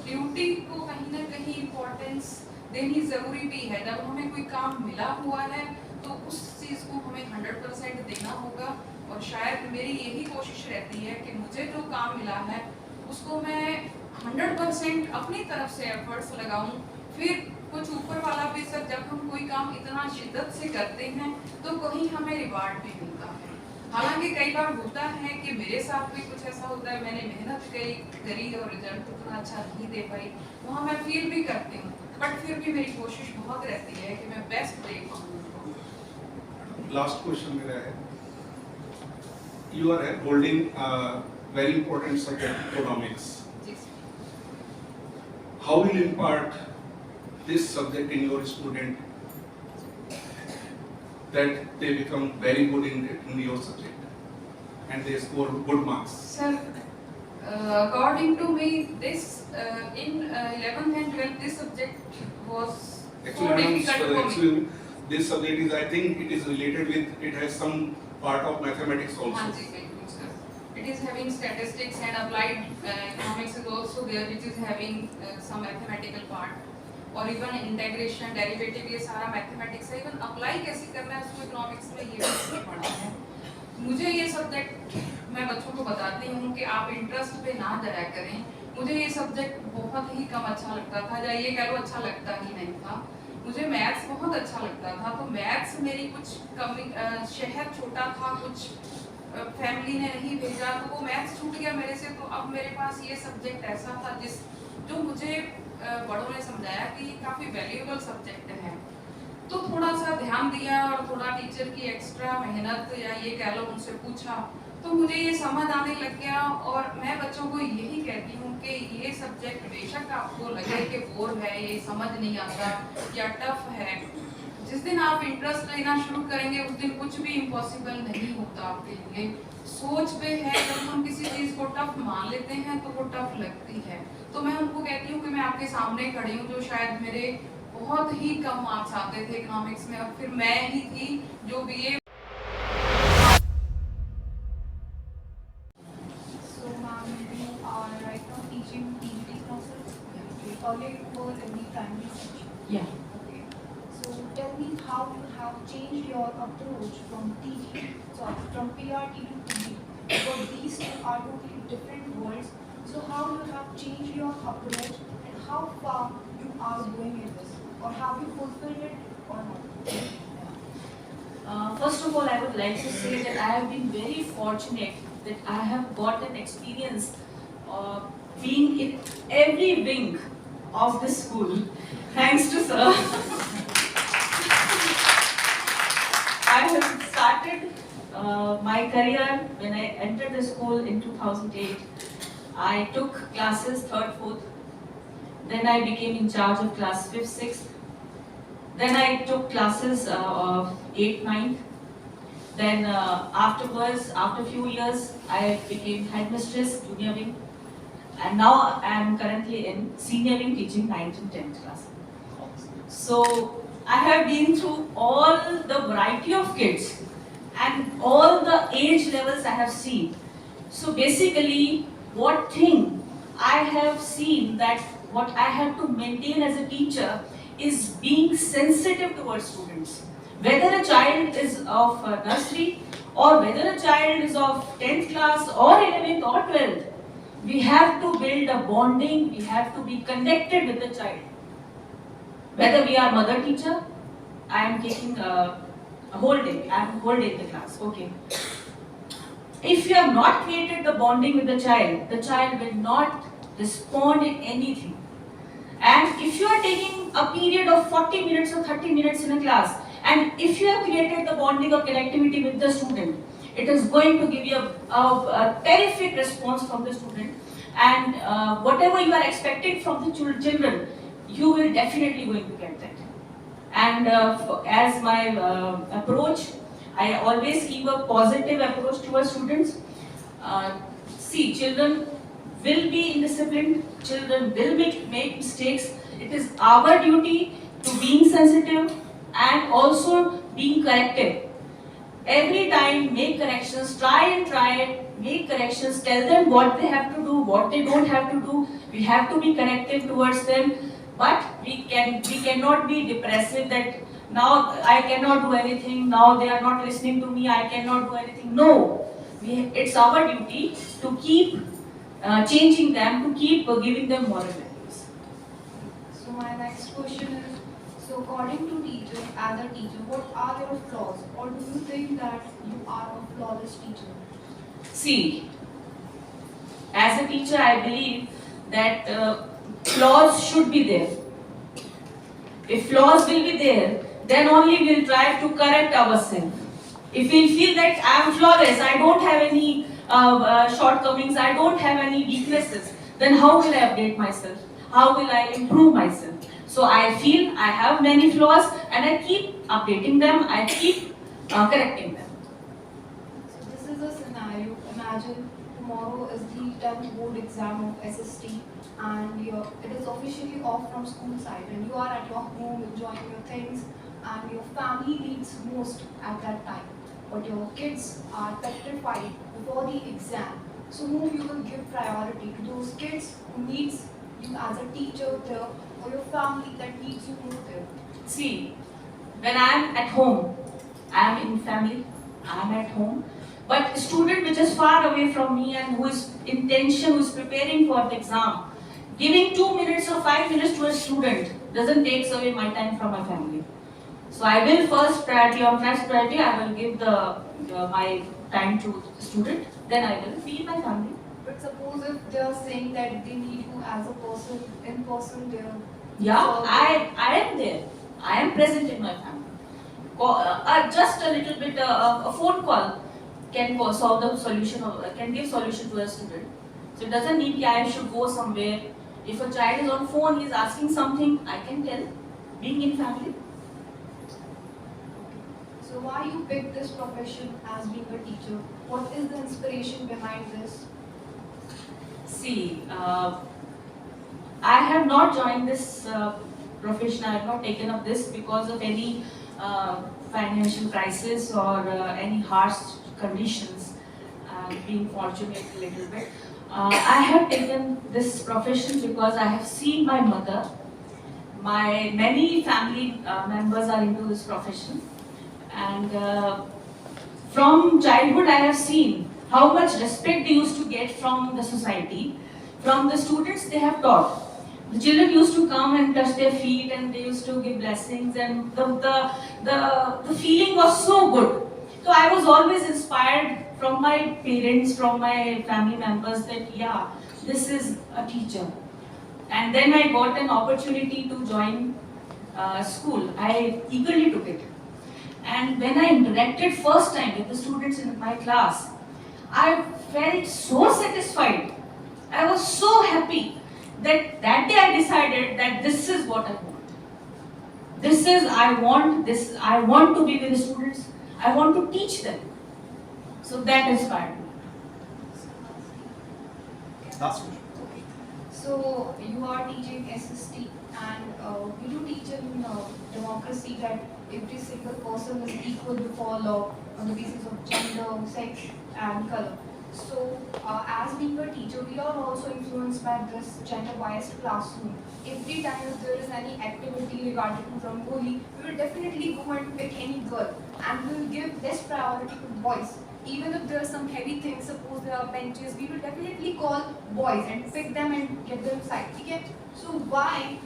ड्यूटी को कहीं ना कहीं इम्पोर्टेंस देनी ज़रूरी भी है। जब हमें कोई काम मिला हुआ है तो उस चीज़ को हमें 100% देना होगा, और शायद मेरी यही कोशिश रहती है कि मुझे जो काम मिला है उसको मैं 100% अपनी तरफ से एफर्ट्स लगाऊं, फिर कुछ ऊपर वाला भी सर जब हम कोई काम इतना शिद्दत से करते हैं तो कहीं हमें रिवार्ड भी मिलता है। हालांकि कई बार होता है कि मेरे साथ भी कुछ ऐसा होता है, मैंने मेहनत करी और रिजल्ट उतना अच्छा नहीं दे पाई, वहाँ मैं फील भी करती हूँ, बट फिर भी मेरी कोशिश बहुत रहती है कि मैं बेस्ट दे पाऊँ। लास्ट क्वेश्चन मेरा है, you are holding very important subject economics, how will you impart this subject in your student that they become very good in your subject and they score good marks? Sir, according to me, this in 11th and 12th, this subject was so difficult for me. Actually, this subject is, I think, it is related with, it has some part of mathematics also. हाँ जी, बिल्कुल sir. It is having statistics and applied economics is also there, which is having some mathematical part. और even integration, derivative, ये सारा mathematics है। Even apply कैसे करना है उसको इकोनॉमिक्स में ये भी पढ़ा है। मुझे ये सब्जेक्ट, मैं बच्चों को बताती हूँ कि आप इंटरेस्ट पे ना जाया करें। मुझे ये सब्जेक्ट बहुत ही कम अच्छा लगता था, या ये कह लो अच्छा लगता ही नहीं था। मुझे मैथ्स बहुत अच्छा लगता था, तो मैथ्स मेरी कुछ कमी, शहर छोटा था, कुछ फैमिली ने नहीं भेजा, तो वो मैथ्स छूट गया मेरे से। तो अब मेरे पास ये सब्जेक्ट ऐसा था जो मुझे बड़ों ने समझाया कि ये काफ़ी वैल्यूएबल सब्जेक्ट है, तो थोड़ा सा ध्यान दिया और थोड़ा टीचर की एक्स्ट्रा मेहनत या ये कह लो उनसे पूछा, तो मुझे ये समझ आने लग गया। और मैं बच्चों को यही कहती हूँ कि ये सब्जेक्ट बेशक आपको लगे कि बोर है, ये समझ नहीं आता या टफ है, जिस दिन आप इंटरेस्ट लेना शुरू करेंगे उस दिन कुछ भी इम्पॉसिबल नहीं होता आपके लिए। सोच पे है, जब हम किसी चीज़ को टफ मान लेते हैं तो वो टफ लगती है। तो मैं उनको कहती हूँ कि मैं आपके सामने खड़ी हूँ, जो शायद मेरे बहुत ही कम मार्क्स आते थे इकोनॉमिक्स में, और फिर मैं ही थी जो BA। So ma'am, you are right now teaching TGT classes. Earlier it was in the primary section. Yeah. Okay. So tell me how you have changed your approach from PRT to TGT, because these two are totally different worlds. So how you have changed your approach and how far you are going in this, or have you fulfilled it or not? First of all, I would like to say that I have been very fortunate that I have got an experience being in every wing of the school, thanks to sir. I have started my career when I entered the school in 2008. I took classes 3rd, 4th. Then I became in charge of class 5th, 6th. Then I took classes of 8th, 9th. Then afterwards, after a few years, I became headmistress, junior wing. And now I am currently in senior wing teaching 9th and 10th class. So I have been through all the variety of kids and all the age levels I have seen. So basically, what thing I have seen that what I have to maintain as a teacher is being sensitive towards students. Whether a child is of nursery or whether a child is of 10th class or 11th or 12th, we have to build a bonding, we have to be connected with the child. Whether we are mother teacher, I am taking a whole day, I am whole day in the class, okay. If you have not created the bonding with the child will not respond in anything. And if you are taking a period of 40 minutes or 30 minutes in a class, and if you have created the bonding or connectivity with the student, it is going to give you a terrific response from the student. And whatever you are expecting from the children, you will definitely going to get that. And as my approach, I always keep a positive approach towards students. See, children will be indisciplined, children will make mistakes. It is our duty to being sensitive and also being corrective. Every time make corrections, try, make corrections, tell them what they have to do, what they don't have to do. We have to be corrective towards them, but we cannot be depressive that now I cannot do anything, now they are not listening to me, I cannot do anything. No, it's our duty to keep changing them to keep giving them moral values. So my next question is, so according to teacher, as a teacher, what are your flaws, or do you think that you are a flawless teacher? See, as a teacher, I believe that flaws should be there. If flaws will be there, then only we'll try to correct ourselves. If we feel that I am flawless, I don't have any shortcomings, I don't have any weaknesses, then how will I update myself? How will I improve myself? So I feel I have many flaws and I keep updating them, I keep correcting them. So this is a scenario. Imagine tomorrow is the 10th board exam of SST and it is officially off from school side and you are at your home enjoying your things and your family needs most at that time. But your kids are petrified before the exam. So whom you will give priority? To those kids who needs you as a teacher there, or your family that needs you more there? See, when I am at home, I am in family, I am at home. But a student which is far away from me and who is in tension, who is preparing for the exam, giving 2 minutes or 5 minutes to a student doesn't take away my time from my family. So I will first priority I will give my time to the student, then I will be in my family. But suppose if they are saying that they need you as a person, in person there. Yeah, I am there. I am present in my family. Just a little bit, a phone call can solve the solution, can give solution to a student. So it doesn't need that I should go somewhere. If a child is on phone, he is asking something, I can tell, being in family. So why you picked this profession as being a teacher? What is the inspiration behind this? See, I have not joined this profession, I have not taken up this because of any financial crisis or any harsh conditions, being fortunate a little bit. I have taken this profession because I have seen my mother, my many family members are into this profession, and from childhood I have seen how much respect they used to get from the society, from the students they have taught. The children used to come and touch their feet and they used to give blessings, and the feeling was so good. So I was always inspired from my parents, from my family members that yeah, this is a teacher. And then I got an opportunity to join school. I eagerly took it. And when I interacted first time with the students in my class, I felt so satisfied. I was so happy that day I decided that this is what I want. I want to be with the students. I want to teach them. So that inspired me. Last question. So you are teaching SST and we do teach in democracy that every single person is equal before law on the basis of gender, sex and color. So as being a teacher, we are also influenced by this gender biased classroom. Every time if there is any activity regarding to Rangoli, we will definitely go and pick any girl and we will give less priority to boys. Even if there are some heavy things, suppose there are benches, we will definitely call boys and pick them and get them side. Okay? So why?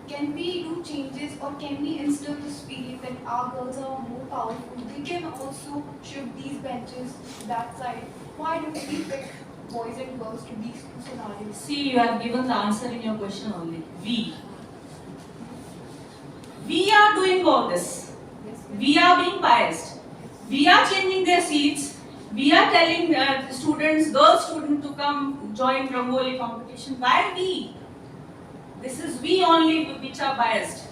Can we do changes or can we instill this feeling that our girls are more powerful? They can also shift these benches to that side. Why do we pick boys and girls to these two scenarios? See, you have given the answer in your question only. We are doing all this. We are being biased. We are changing their seats. We are telling students, girl students to come join Rangoli competition. Why we? This is we only which are biased.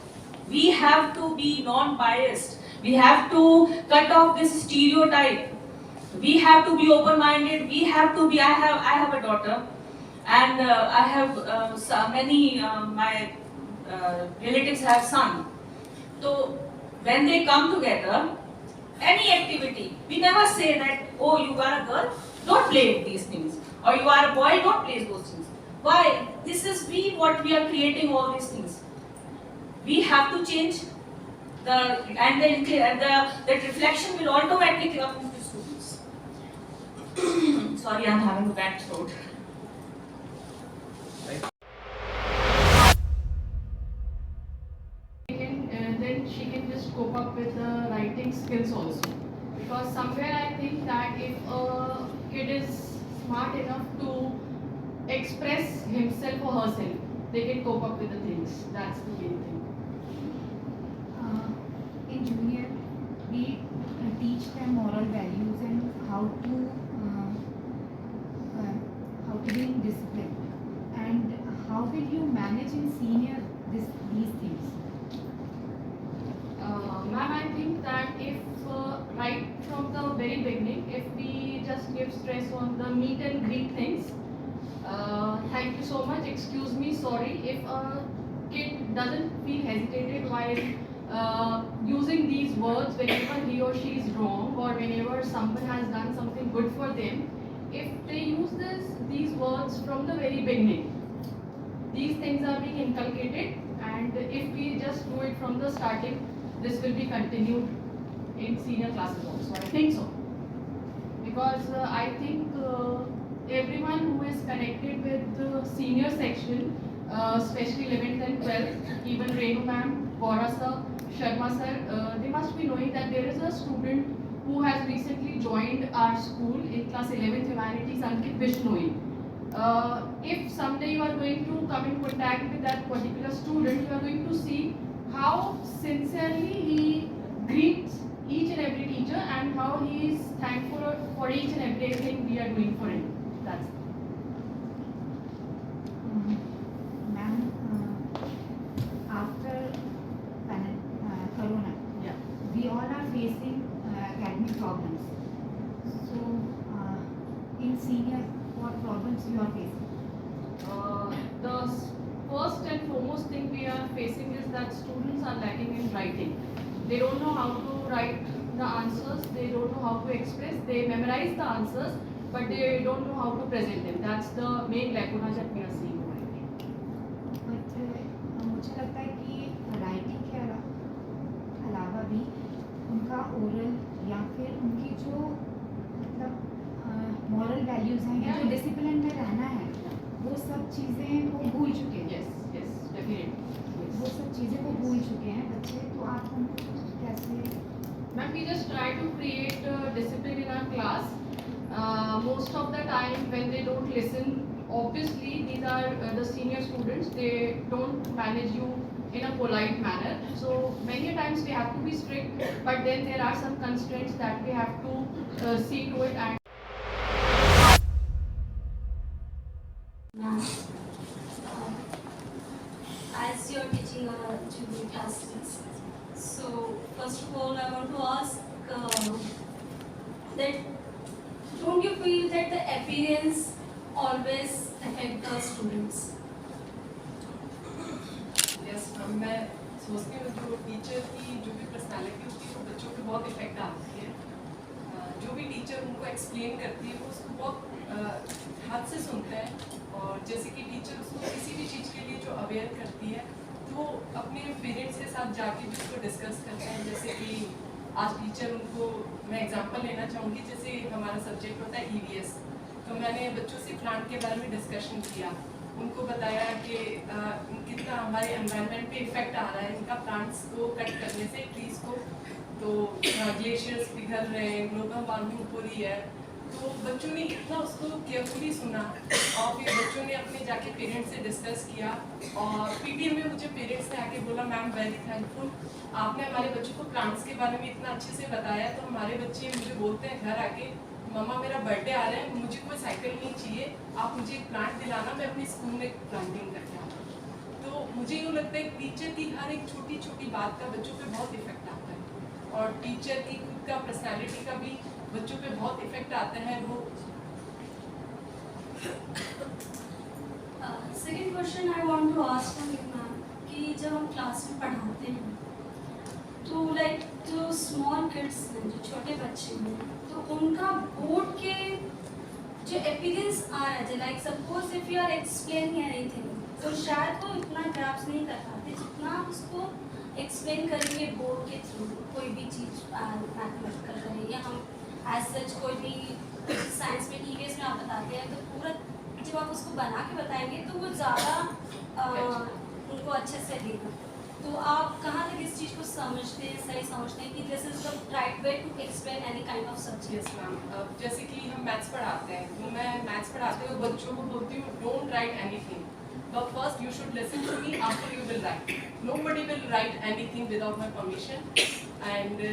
We have to be non-biased. We have to cut off this stereotype. We have to be open-minded. We have to be. I have a daughter, and I have many my relatives have son. So when they come together, any activity, we never say that, oh, you are a girl, don't play with these things, or you are a boy, don't play those things. Why? This is what we are creating all these things. We have to change the reflection will automatically come to students. Sorry, I'm having a bad throat. Then she can just cope up with the writing skills also. Because somewhere I think that if a kid is smart enough to express himself or herself, they can cope up with the things. That's the main thing. In junior, we teach them moral values and how to be in discipline. And how will you manage in senior these things? Ma'am, I think that if right from the very beginning, if we just give stress on the meet and greet things, thank you so much, excuse me, sorry, if a kid doesn't feel hesitated while using these words whenever he or she is wrong or whenever someone has done something good for them, if they use these words from the very beginning, these things are being inculcated, and if we just do it from the starting, this will be continued in senior classes also. I think so. Because I think everyone who is connected with the senior section, especially 11th and 12th, even Renu ma'am, Bora sir, Sharma sir, they must be knowing that there is a student who has recently joined our school in class 11th Humanities, Ankit Bishnoi. If someday you are going to come in contact with that particular student, you are going to see how sincerely he greets each and every teacher and how he is thankful for each and everything we are doing for him. That's it. Ma'am, after Corona, Yeah. we all are facing academic problems. So, in senior, what problems you are facing? The first and foremost thing we are facing is that students are lacking in writing. They don't know how to write the answers, they don't know how to express, they memorize the answers, but they don't know how to present them. That's the main lacuna that we are seeing over here. But मुझे लगता है कि writing के अलावा भी उनका oral या फिर उनकी जो मतलब मॉरल वैल्यूज़ हैं या जो डिसिप्लिन में रहना है, वो सब चीज़ें वो भूल चुके हैं। Yes, yes, definitely. वो सब चीज़ें वो भूल चुके हैं बच्चे, तो आप उनको कैसे? Ma'am, we just try to create discipline in our class. Most of the time when they don't listen, obviously these are the senior students, they don't manage you in a polite manner. So many times we have to be strict, but then there are some constraints that we have to see to it. And as you're teaching our junior classes, so first of all I want to ask that don't you feel that the appearance always affect the students? Yes ma'am, मैं सोचती हूँ जो teacher की जो भी personality होती है वो बच्चों पे बहुत इफेक्ट आती है। जो भी टीचर उनको एक्सप्लेन करती है वो उसको बहुत हाथ से सुनते हैं, और जैसे कि टीचर उसको किसी भी चीज़ के लिए जो अवेयर करती है तो अपने पेरेंट्स के साथ जाके भी उसको डिस्कस करते हैं। जैसे कि आज टीचर उनको, मैं एग्जांपल लेना चाहूँगी, जैसे हमारा सब्जेक्ट होता है EVS, तो मैंने बच्चों से प्लांट के बारे में डिस्कशन किया, उनको बताया कि कितना हमारे एनवायरनमेंट पे इफेक्ट आ रहा है इनका प्लांट्स को कट करने से, ट्रीज को, तो ग्लेशियर्स पिघल रहे हैं, ग्लोबल वार्मिंग हो रही है। तो बच्चों ने इतना उसको केयरफुली सुना, और फिर बच्चों ने अपने जाके पेरेंट्स से डिस्कस किया, और PTM में मुझे पेरेंट्स ने आके बोला मैम वेरी थैंकफुल, आपने हमारे बच्चों को प्लांट्स के बारे में इतना अच्छे से बताया। तो हमारे बच्चे मुझे बोलते हैं घर आके, मम्मा मेरा बर्थडे आ रहा है, मुझे कोई साइकिल नहीं चाहिए, आप मुझे एक प्लांट दिलाना, मैं अपने स्कूल में प्लांटिंग करके आऊँ। तो मुझे यूँ लगता है टीचर की हर एक छोटी छोटी बात का बच्चों पे बहुत इफेक्ट आता है, और टीचर की खुद का पर्सनालिटी का भी बच्चों पे बहुत इफेक्ट आता है। वो second question I want to ask you ma'am कि जब हम क्लास में पढ़ाते हैं तो लाइक जो स्मॉल किड्स हैं, जो छोटे बच्चे हैं, तो उनका बोर्ड के जो अपीयरेंस आ रहा है, like suppose if you are explaining anything, तो शायद वो इतना ग्रास्प नहीं कर पाते जितना उसको एक्सप्लेन करेंगे बोर्ड के थ्रू। कोई भी चीज़ मैथमेटिकल करें या हम एज सच कोई भी साइंस में ईवीएस में आप बताते हैं, तो पूरा जब आप उसको बना के बताएंगे तो वो ज़्यादा उनको अच्छे से लेगा। तो आप कहाँ तक इस चीज़ को समझते हैं, सही समझते हैं कि this is the right way to explain any kind of subject? Yes ma'am, जैसे कि हम मैथ्स पढ़ाते हैं, तो मैं मैथ्स पढ़ाते हुए बच्चों को बोलती हूँ don't write anything, but first you should listen to me, after you will write. Nobody will write anything without my permission, and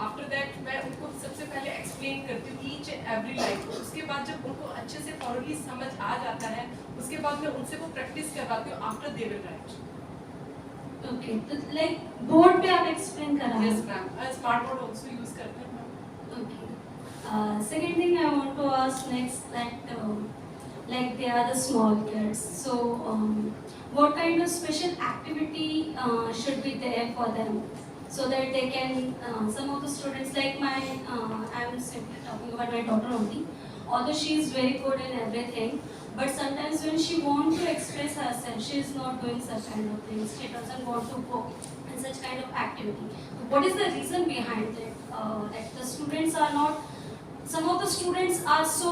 after that मैं उनको सबसे पहले explain करती हूँ each and every line। उसके बाद जब उनको अच्छे से thoroughly समझ आ जाता है, उसके बाद मैं उनसे वो practice करवाती हूँ, after they will write। Okay, तो like board पे आप explain कर रहे हैं? Yes ma'am, smart board also use करते हैं ma'am. Okay. Second thing I want to ask next that like they are the small kids, so what kind of special activity should be there for them so that they can some of the students like my I'm simply talking about my daughter only, although she is very good in everything, but sometimes when she wants to express herself she is not doing such kind of things, she doesn't want to go in such kind of activity. What is the reason behind it, that the students are not, some of the students are so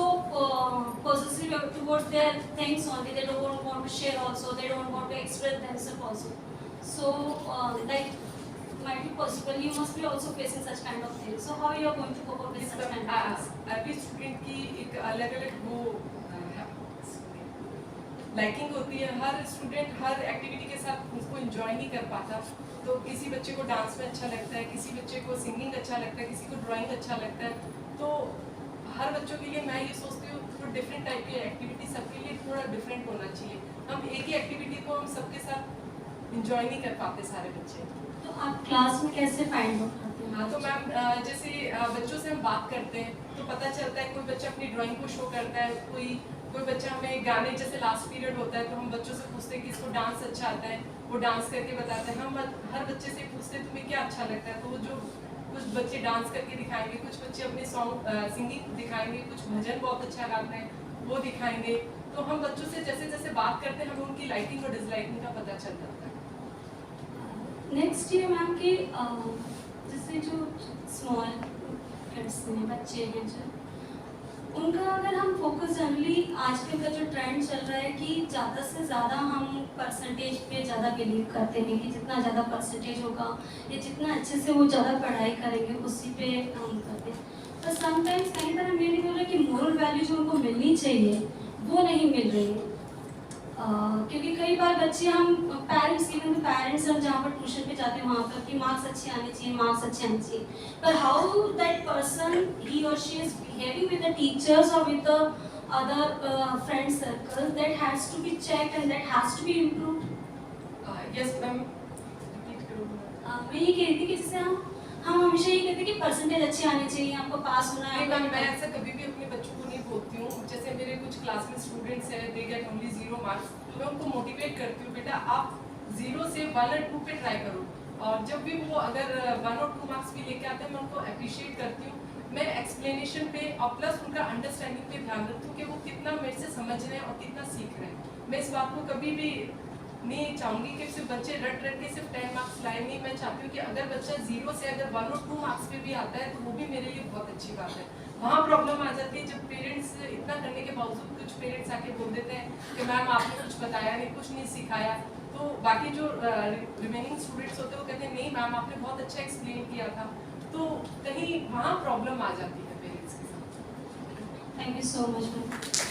possessive towards their things only, they don't want to share also, they don't want to express themselves also. So like might be possible you must be also facing such kind of things, so how you are going to cope up with such kind of things? every student की एक अलग-अलग वो liking होती है, हर student हर activity के साथ उसको enjoy नहीं कर पाता, तो किसी बच्चे को डांस में अच्छा लगता है, किसी बच्चे को सिंगिंग अच्छा लगता है, किसी को ड्राइंग अच्छा लगता है, तो हर बच्चों के लिए मैं ये सोचती हूँ थोड़ा डिफरेंट टाइप की एक्टिविटी सबके लिए थोड़ा डिफरेंट होना चाहिए। हम एक ही एक्टिविटी को हम सबके साथ एंजॉय नहीं कर पाते सारे बच्चे। तो आप क्लास में कैसे फाइंड आउट करते हैं? हाँ, तो मैम जैसे बच्चों से हम बात करते हैं तो पता चलता है, कोई बच्चा अपनी ड्राइंग को शो करता है, कोई बच्चा हमें गाने, जैसे लास्ट पीरियड होता है तो हम बच्चों से पूछते हैं कि इसको डांस अच्छा आता है, वो डांस करके बताते हैं। हम हर बच्चे से पूछते हैं तुम्हें क्या अच्छा लगता है, तो वो जो कुछ बच्चे डांस करके दिखाएंगे, कुछ बच्चे अपने सॉन्ग सिंगिंग दिखाएंगे, कुछ भजन बहुत अच्छा गाते हैं वो दिखाएंगे। तो हम बच्चों से जैसे जैसे बात करते हैं हमें उनकी लाइकिंग और डिसलाइकिंग का पता चल जाता है। नेक्स्ट ये मैम कि जैसे जो स्मॉल किड्स हैं, बच्चे हैं जो, उनका अगर हम फोकस जनरली आजकल का जो ट्रेंड चल रहा है कि ज़्यादा से ज़्यादा हम परसेंटेज पे ज़्यादा बिलीव करते हैं कि जितना ज़्यादा परसेंटेज होगा या जितना अच्छे से वो ज़्यादा पढ़ाई करेंगे उसी पे हम करते हैं, पर समटाइम्स कहीं पर हम ये नहीं बोल रहे कि मोरल वैल्यू जो उनको मिलनी चाहिए वो नहीं मिल रही है। क्योंकि कई बार बच्चे हम पेरेंट्स, इवन तो पेरेंट्स हम जहाँ पर ट्यूशन पे जाते हैं वहाँ पर कि मार्क्स अच्छे आने चाहिए, मार्क्स अच्छे आने चाहिए, पर हाउ दैट पर्सन ही और she is behaving with the teachers और with the other friend circle, that has to be checked and that has to be improved. Yes ma'am, मैं ये कह रही थी कि जैसे हम हमेशा ये कहते हैं कि परसेंटेज अच्छे आने चाहिए, आपको पास होना है। मैम मैं ऐसा कभी भी अपने बच्चों को नहीं बोलती हूँ। जैसे मेरे कुछ क्लास में स्टूडेंट्स हैं, दे गेट ओनली 0 मार्क्स, तो मैं उनको मोटिवेट करती हूँ बेटा आप 0 से 1 और 2 पे ट्राई करो, और जब भी वो अगर 1 और 2 मार्क्स भी लेके आते हैं मैं उनको अप्रिशिएट करती हूँ। मैं एक्सप्लेनेशन पे और प्लस उनका अंडरस्टैंडिंग पे ध्यान रखती हूँ कि वो कितना मेरे से समझ रहे हैं और कितना सीख रहे हैं। मैं इस बात को कभी भी नहीं चाहूँगी कि सिर्फ बच्चे रट के सिर्फ 10 मार्क्स लाए, नहीं, मैं चाहती हूँ कि अगर बच्चा 0 से अगर 1 और 2 मार्क्स पे भी आता है तो वो भी मेरे लिए बहुत अच्छी बात है। वहाँ प्रॉब्लम आ जाती है जब पेरेंट्स इतना करने के बावजूद कुछ पेरेंट्स आके बोल देते हैं कि मैम आपने कुछ बताया नहीं, कुछ नहीं सिखाया, तो बाकी जो रिमेनिंग स्टूडेंट्स होते हैं वो कहते हैं नहीं मैम आपने बहुत अच्छा एक्सप्लेन किया था, तो कहीं वहाँ प्रॉब्लम आ जाती है पेरेंट्स के साथ। Thank you so much ma'am.